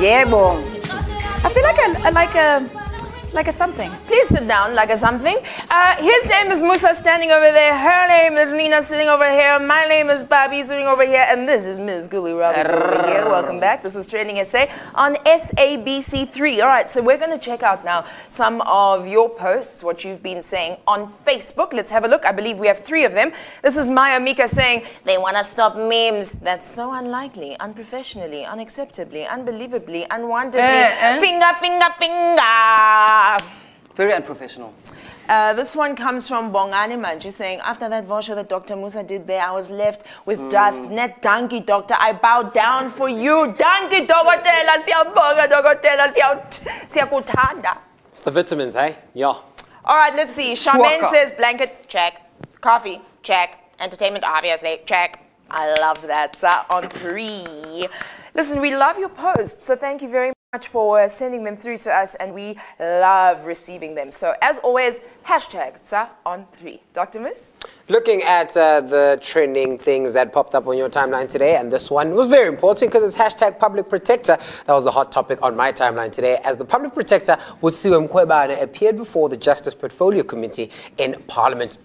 Yebo. I feel like a something. Please sit down like a something. His name is Musa standing over there. Her name is Nina sitting over here. My name is Bobby sitting over here. And this is Ms. Guli Roberts over here. Welcome back. This is Trending SA on SABC3. All right, so we're going to check out now some of your posts, what you've been saying on Facebook. Let's have a look. I believe we have 3 of them. This is Maya Mika saying, they want to stop memes. That's so unlikely, unprofessionally, unacceptably, unbelievably, unwantedly. Finger, finger, finger. Very unprofessional. This one comes from Bongani Manji saying, after that voucher that Dr. Musa did there, I was left with dust. Net donkey, doctor, I bow down for you. Donkey, dokotela, siyabonga, dokotela, siyakuthanda. It's the vitamins, hey? Yeah. All right, let's see. Charmaine says, blanket, check. Coffee, check. Entertainment, obviously, check. I love that. On 3. Listen, we love your posts, so thank you very much for sending them through to us, and we love receiving them. So as always, hashtag on 3. Dr. Miss? Looking at the trending things that popped up on your timeline today, and this one was very important because it's hashtag public protector. That was the hot topic on my timeline today, as the public protector, Musa Mkhwebane, appeared before the Justice Portfolio Committee in Parliament.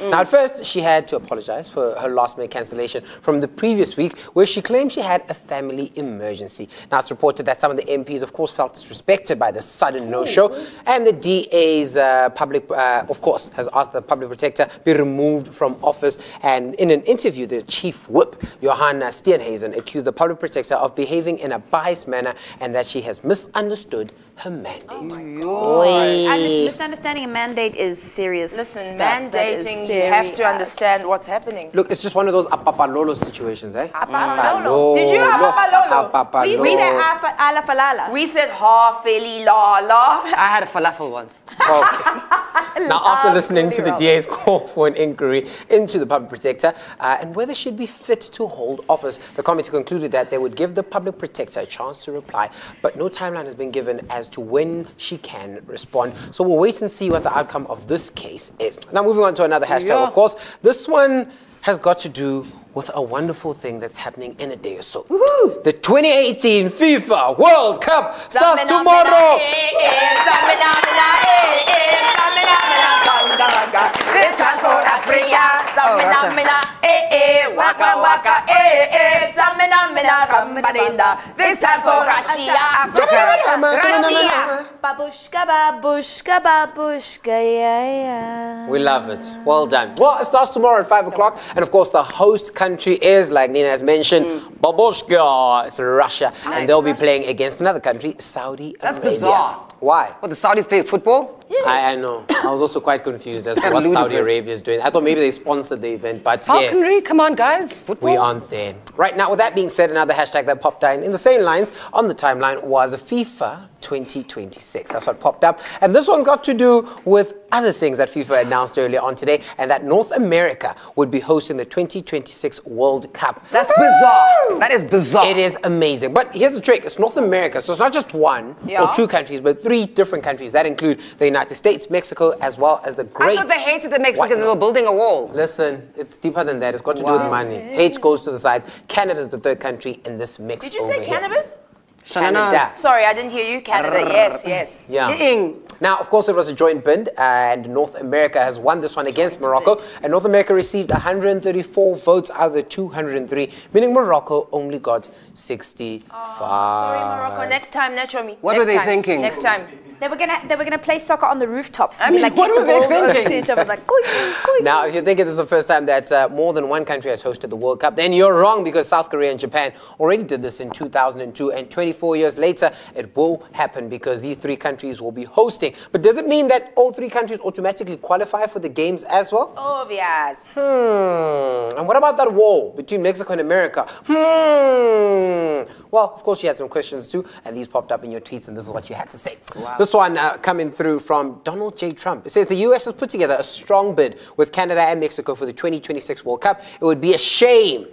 Now, at first, she had to apologize for her last-minute cancellation from the previous week, where she claimed she had a family emergency. Now, it's reported that some of the MPs, of course, felt disrespected by the sudden no-show, and the DA's of course, has asked the public protector be removed from office. And in an interview, the chief whip, Johanna Steenhuisen, accused the public protector of behaving in a biased manner and that she has misunderstood her mandate. Oh and this misunderstanding a mandate is serious. Listen, stuff. mandating, you have to understand what's happening. Look, it's just one of those apapalolo situations, eh? Apapalolo. Did you have apapalolo? We said ala falala. We said ha feli la la. I had a falafel once. Okay. Now, after listening to the DA's call for an inquiry into the public protector and whether she'd be fit to hold office, the committee concluded that they would give the public protector a chance to reply, but no timeline has been given as to when she can respond. So we'll wait and see what the outcome of this case is. Now, moving on to another hashtag, of course. This one has got to do with a wonderful thing that's happening in a day or so. The 2018 FIFA World Cup starts tomorrow. This time for Africa, waka waka, this time for Russia, Russia. Babushka, babushka, babushka, yeah. We love it. Well done. Well, it starts tomorrow at 5 o'clock, and of course the host country is, like Nina has mentioned, Babushka. It's Russia, and they'll be playing against another country, Saudi Arabia. That's bizarre. Why? What, the Saudis play football? Yes. I know. I was also quite confused as to what Saudi Arabia is doing. I thought maybe they sponsored the event, but Falconry, come on, guys. Football. We aren't there. Right now, with that being said, another hashtag that popped in the same lines on the timeline was FIFA 2026. That's what popped up. And this one's got to do with other things that FIFA announced earlier on today, and that North America would be hosting the 2026 World Cup. That's bizarre. That is bizarre. It is amazing. But here's the trick. It's North America, so it's not just one or 2 countries, but 3 different countries. That include the United States, Mexico, as well as the great... I thought they hated the Mexicans. They were building a wall. Listen, it's deeper than that. It's got to do with money. Hate goes to the sides. Canada's the 3rd country in this mix. Did you say cannabis? Canada. Sorry, I didn't hear you. Canada, yes. Yeah. Now, of course, it was a joint bid, and North America has won this one against Morocco. And North America received 134 votes out of the 203, meaning Morocco only got 65. Oh, sorry, Morocco. Next time, Nacho me. What were they thinking? Next time. They were gonna play soccer on the rooftops. I mean, like, what were they thinking? To each other, like, now, if you're thinking this is the first time that more than one country has hosted the World Cup, then you're wrong, because South Korea and Japan already did this in 2002, and 24 years later, it will happen because these 3 countries will be hosting. But does it mean that all 3 countries automatically qualify for the games as well? Obvious. And what about that wall between Mexico and America? Well, of course, you had some questions too, and these popped up in your tweets, and this is what you had to say. Wow. This one coming through from Donald J. Trump. It says the U.S. has put together a strong bid with Canada and Mexico for the 2026 World Cup. It would be a shame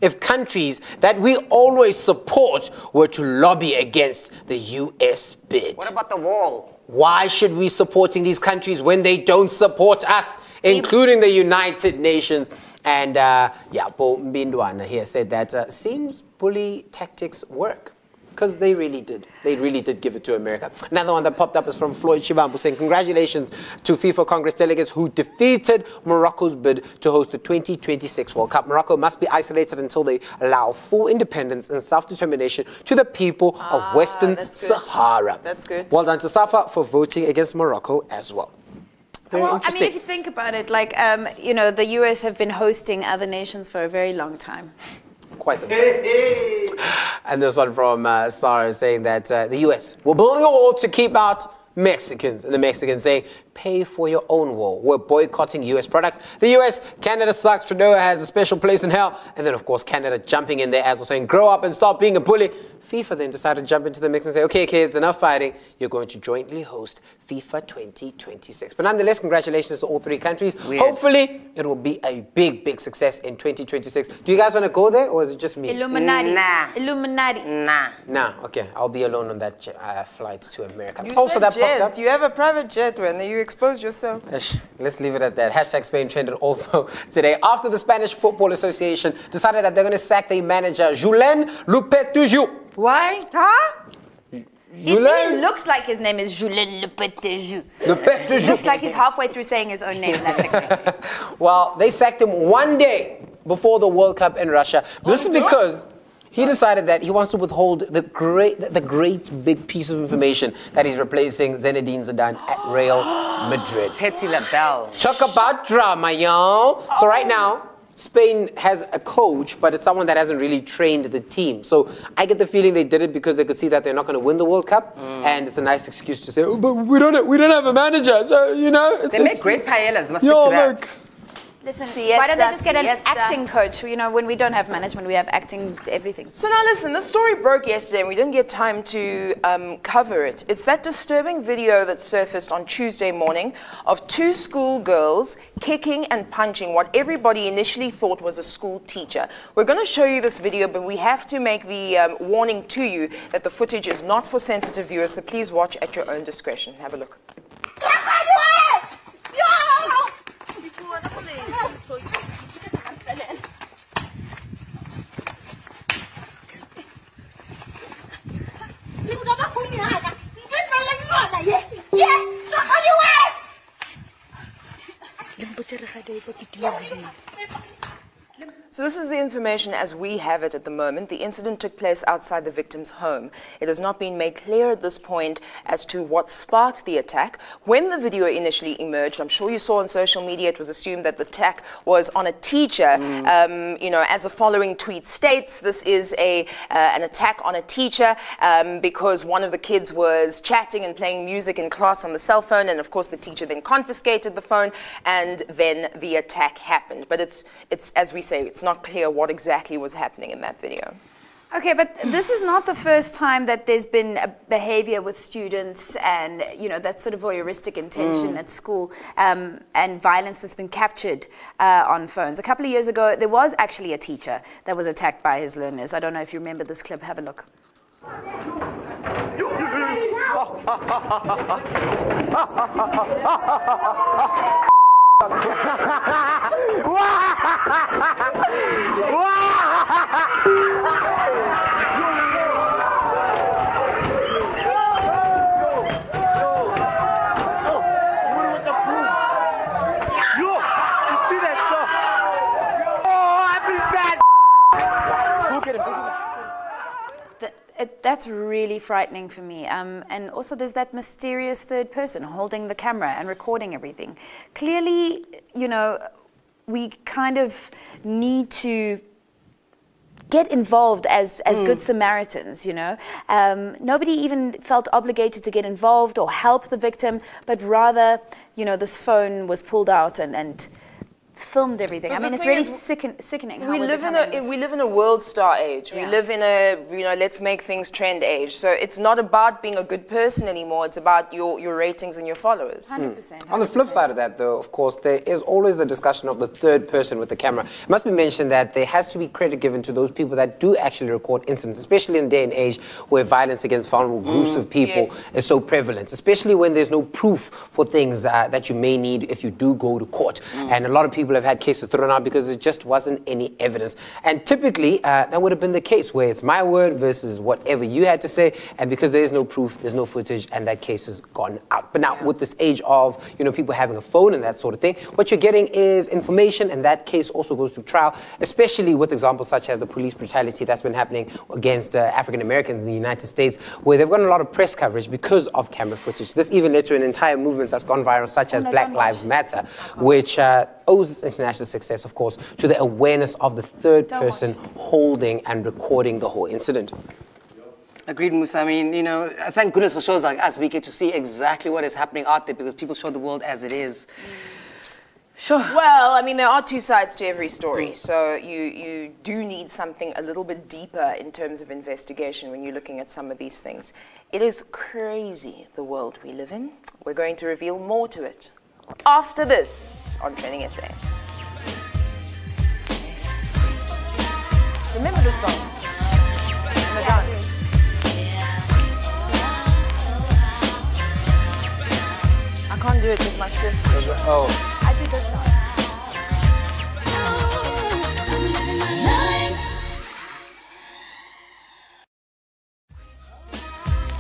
if countries that we always support were to lobby against the U.S. bid. What about the wall? Why should we supporting these countries when they don't support us, including the United Nations? And yeah, Bo Mbindwana here said that seems bully tactics work. Because they really did. They really did give it to America. Another one that popped up is from Floyd Shivambu saying, congratulations to FIFA Congress delegates who defeated Morocco's bid to host the 2026 World Cup. Morocco must be isolated until they allow full independence and self-determination to the people of Western Sahara. That's good. Well done to Safa for voting against Morocco as well. Very Well, I interesting. mean, if you think about it, like, you know, the US have been hosting other nations for a very long time. Quite some time. And this one from Sarah saying that the US, we're building a wall to keep out Mexicans. And the Mexicans saying, pay for your own wall. We're boycotting US products. The US, Canada sucks. Trudeau has a special place in hell. And then, of course, Canada jumping in there as well, saying, grow up and stop being a bully. FIFA then decided to jump into the mix and say, okay, kids, enough fighting. You're going to jointly host FIFA 2026. But nonetheless, congratulations to all three countries. Weird. Hopefully, it will be a big, big success in 2026. Do you guys want to go there, or is it just me? Illuminati. Nah. Illuminati. Nah. Nah, okay. I'll be alone on that flight to America. You Also, said that popped jet. up. You have a private jet, when you exposed yourself. Let's leave it at that. Hashtag Spain trended also today after the Spanish Football Association decided that they're going to sack their manager, Julen Lopetegui. Why? Huh? It looks like his name is Julien Lopetegui. Looks like he's halfway through saying his own name. That's okay. Well, they sacked him one day before the World Cup in Russia. This is because he decided that he wants to withhold the great big piece of information that he's replacing Zinedine Zidane at Real Madrid. Petty LaBelle. Talk about drama, y'all. So right now, Spain has a coach, but it's someone that hasn't really trained the team. So I get the feeling they did it because they could see that they're not going to win the World Cup, and it's a nice excuse to say, oh, but we don't have a manager, so you know. They make great paellas. Must stick to that. Listen, why don't they just get an acting coach? You know, when we don't have management, we have acting everything. So now listen, this story broke yesterday and we didn't get time to cover it. It's that disturbing video that surfaced on Tuesday morning of two schoolgirls kicking and punching what everybody initially thought was a school teacher. We're going to show you this video, but we have to make the warning to you that the footage is not for sensitive viewers, so please watch at your own discretion. Have a look. So this is the information as we have it at the moment. The incident took place outside the victim's home. It has not been made clear at this point as to what sparked the attack. When the video initially emerged, I'm sure you saw on social media, it was assumed that the attack was on a teacher. You know, as the following tweet states, this is an attack on a teacher because one of the kids was chatting and playing music in class on the cell phone, and of course the teacher then confiscated the phone, and then the attack happened. But it's as we say, it's not clear what exactly was happening in that video. Okay, but this is not the first time that there's been a behavior with students and, you know, that sort of voyeuristic intention at school and violence that's been captured on phones. A couple of years ago, there was actually a teacher that was attacked by his learners. I don't know if you remember this clip. Have a look. That's really frightening for me. And also there's that mysterious third person holding the camera and recording everything. Clearly, you know, we kind of need to get involved as good Samaritans, you know. Nobody even felt obligated to get involved or help the victim, but rather, you know, this phone was pulled out and filmed everything. But I mean, it's really sickening how we live in a world star age. Yeah. We live in a, you know, let's make things trend age. So it's not about being a good person anymore. It's about your ratings and your followers. 100%. On the flip side of that, though, of course, there is always the discussion of the third person with the camera. It must be mentioned that there has to be credit given to those people that do actually record incidents, especially in a day and age where violence against vulnerable groups of people is so prevalent, especially when there's no proof for things that you may need if you do go to court. And a lot of people people have had cases thrown out because there just wasn't any evidence. And typically, that would have been the case where it's my word versus whatever you had to say, and because there is no proof, there's no footage, and that case has gone out. But now, with this age of, you know, people having a phone and that sort of thing, what you're getting is information, and that case also goes to trial, especially with examples such as the police brutality that's been happening against African Americans in the United States, where they've gotten a lot of press coverage because of camera footage. This even led to an entire movement that's gone viral, such as Black Lives Matter, which owes its international success, of course, to the awareness of the third person holding and recording the whole incident. Agreed, Musa. I mean, you know, thank goodness for shows like us. We get to see exactly what is happening out there because people show the world as it is. Sure. Well, I mean, there are two sides to every story. So you do need something a little bit deeper in terms of investigation when you're looking at some of these things. It is crazy, the world we live in. We're going to reveal more to it after this on TrendingSA. Remember this song? The dance. I can't do it with my sister. Oh. I did this one.